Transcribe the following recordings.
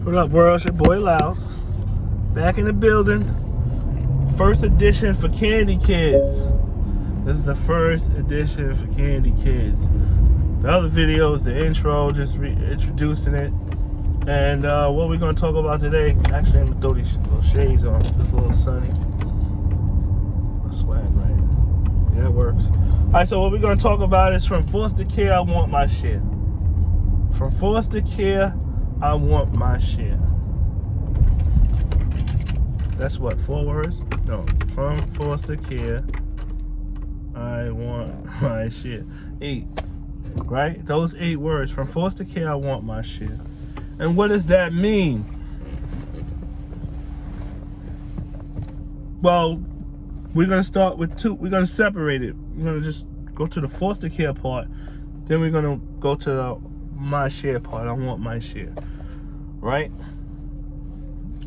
What up, world? It's your boy Laos. Back in the building. First edition for Candy Kids. This is the first edition for Candy Kids. The other video is the intro, just introducing it. And what we're going to talk about today, actually I'm going to throw these little shades on. It's a little sunny. The swag, right? Yeah, it works. Alright, so what we're going to talk about is from foster care, I want my share. From foster care, I want my share. That's what, 4 words? No, from foster care, I want my share. 8, right? Those 8 words. From foster care, I want my share. And what does that mean? Well, we're going to start with 2. We're going to separate it. We're going to just go to the foster care part. Then we're going to go to the my share part. I want my share. Right?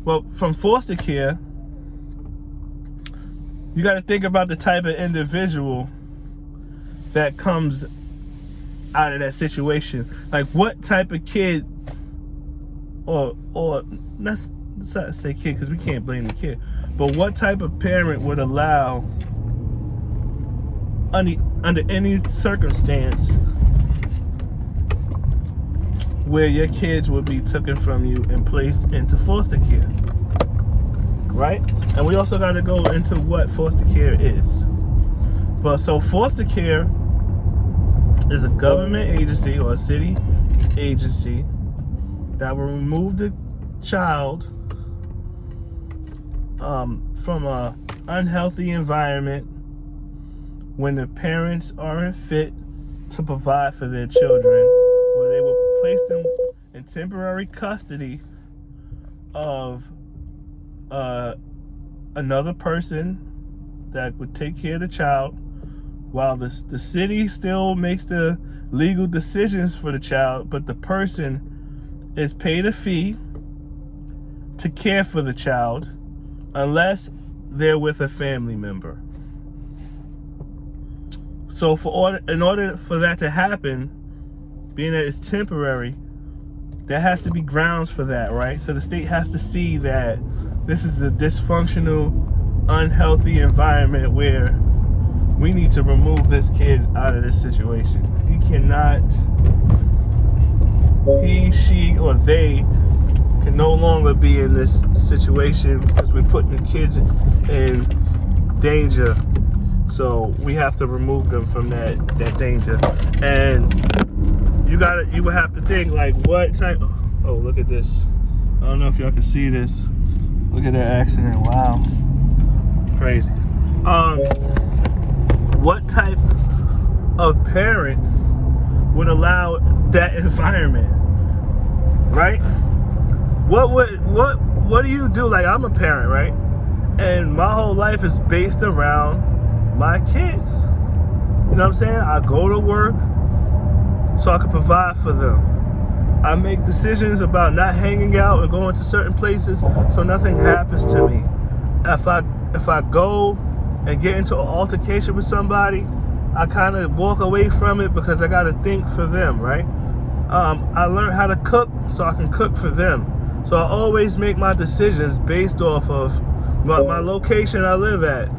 Well, from foster care, you got to think about the type of individual that comes out of that situation. Like, what type of kid, or let's not say kid because we can't blame the kid, but what type of parent would allow, under any circumstance, where your kids would be taken from you and placed into foster care, right? And we also got to go into what foster care is. But so foster care is a government agency or a city agency that will remove the child from a unhealthy environment when the parents aren't fit to provide for their children, or they will place them in temporary custody of another person that would take care of the child, while the city still makes the legal decisions for the child, but the person is paid a fee to care for the child unless they're with a family member. So in order for that to happen, being that it's temporary, there has to be grounds for that, right? So the state has to see that this is a dysfunctional, unhealthy environment where we need to remove this kid out of this situation. He cannot, he, she, or they can no longer be in this situation because we're putting the kids in danger. So we have to remove them from that danger. And you would have to think, like, what type, oh, look at this. I don't know if y'all can see this. Look at that accident. Wow. Crazy. What type of parent would allow that environment? Right? What do you do? Like, I'm a parent, right? And my whole life is based around my kids. You know what I'm saying? I go to work so I can provide for them. I make decisions about not hanging out and going to certain places so nothing happens to me. If I go and get into an altercation with somebody, I kind of walk away from it because I got to think for them, right? I learned how to cook so I can cook for them. So I always make my decisions based off of my location I live at.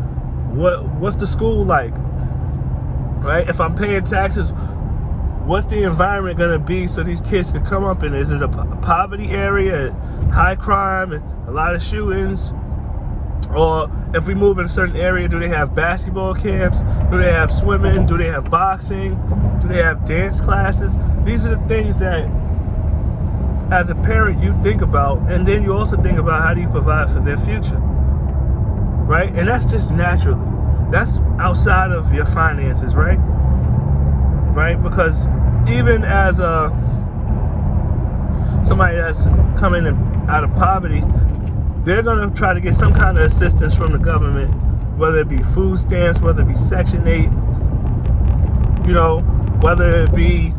What's the school like, right? If I'm paying taxes, what's the environment going to be so these kids can come up in? Is it a poverty area, high crime, a lot of shootings? Or if we move in a certain area, do they have basketball camps? Do they have swimming? Do they have boxing? Do they have dance classes? These are the things that, as a parent, you think about. And then you also think about, how do you provide for their future? Right? And that's just naturally. That's outside of your finances, right? Right? Because even as somebody that's coming out of poverty, they're going to try to get some kind of assistance from the government, whether it be food stamps, whether it be Section 8, you know, whether it be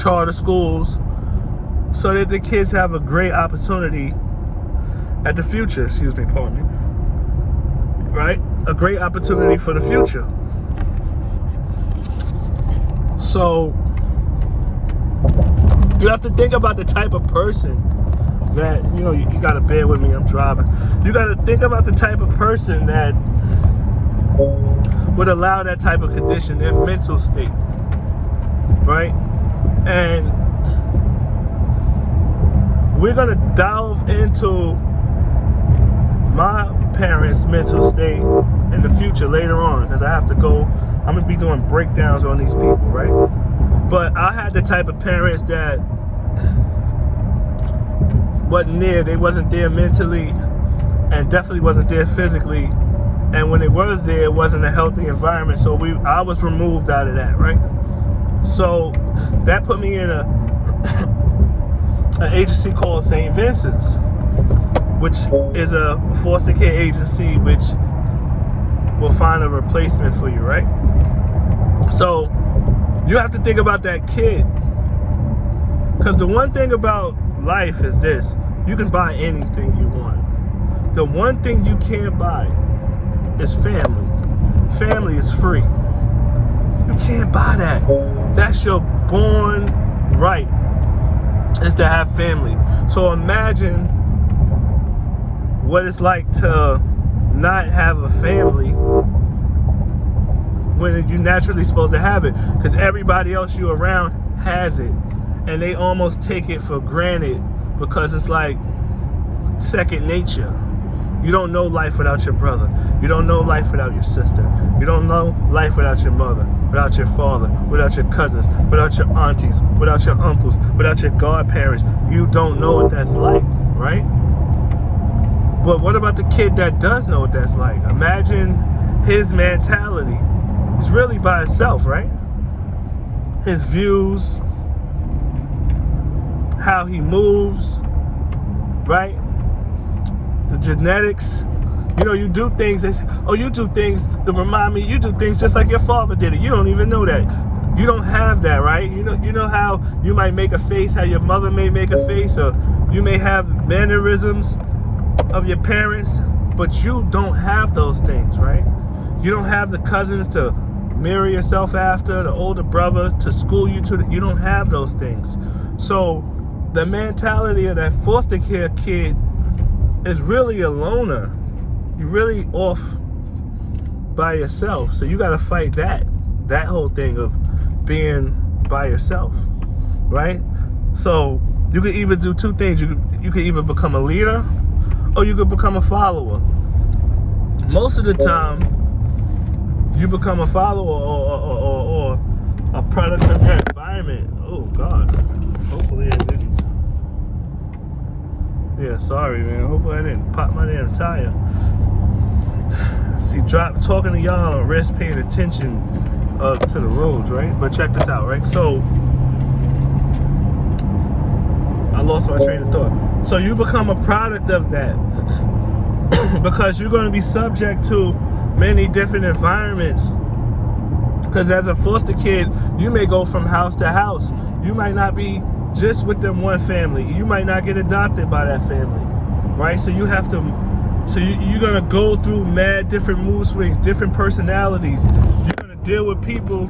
charter schools, so that the kids have a great opportunity at the future, pardon me, right? A great opportunity for the future. So You have to think about the type of person that, you got to bear with me, I'm driving. You got to think about the type of person that would allow that type of condition, their mental state, right? And we're going to delve into my parents' mental state in the future later on, because I have to go. I'm going to be doing breakdowns on these people, right? But I had the type of parents that they wasn't there mentally, and definitely wasn't there physically. And when it was there, it wasn't a healthy environment. So I was removed out of that, right? So that put me in an agency called St. Vincent's, which is a foster care agency which will find a replacement for you, right? So you have to think about that kid. Because the one thing about life is this: you can buy anything you want. The one thing you can't buy is family. Family is free. You can't buy that. That's your born right, is to have family. So imagine what it's like to not have a family when you're naturally supposed to have it, because everybody else you around has it, and they almost take it for granted because it's like second nature. You don't know life without your brother. You don't know life without your sister. You don't know life without your mother, without your father, without your cousins, without your aunties, without your uncles, without your godparents. You don't know what that's like, right? But what about the kid that does know what that's like? Imagine his mentality. He's really by himself, right? His views, how he moves, right? The genetics. You do things. They say, oh, you do things to remind me. You do things just like your father did it. You don't even know that. You don't have that, right? You know how you might make a face, how your mother may make a face, or you may have mannerisms of your parents, but you don't have those things, right? You don't have the cousins to mirror yourself after, the older brother to school you to. You don't have those things. So the mentality of that foster care kid is really a loner. You're really off by yourself. So you got to fight that whole thing of being by yourself, right? So you could either do two things. You could either become a leader, or you could become a follower. Most of the time, you become a follower or a product of that environment. Oh God, hopefully I didn't. Yeah, sorry, man. Hopefully I didn't pop my damn tire. See, talking to y'all on risk paying attention to the roads, right? But check this out, right? So I lost my train of thought. So you become a product of that because you're going to be subject to many different environments. Because as a foster kid, you may go from house to house. You might not be just with them one family. You might not get adopted by that family, right? So you have to, you're going to go through mad different mood swings, different personalities. You're going to deal with people,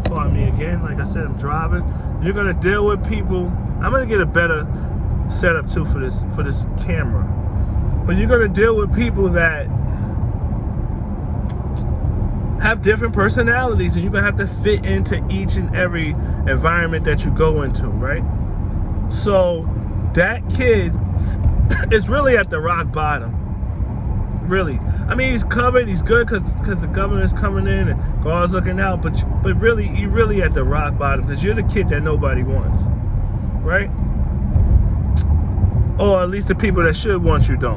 pardon me again, like I said, I'm driving. You're going to deal with people. I'm going to get a better setup too for this camera. But you're going to deal with people that have different personalities, and you're going to have to fit into each and every environment that you go into, right? So that kid is really at the rock bottom. Really. I mean, he's covered, he's good because the governor's coming in and God's looking out, but really, you're really at the rock bottom because you're the kid that nobody wants, right? Or at least the people that should want you don't.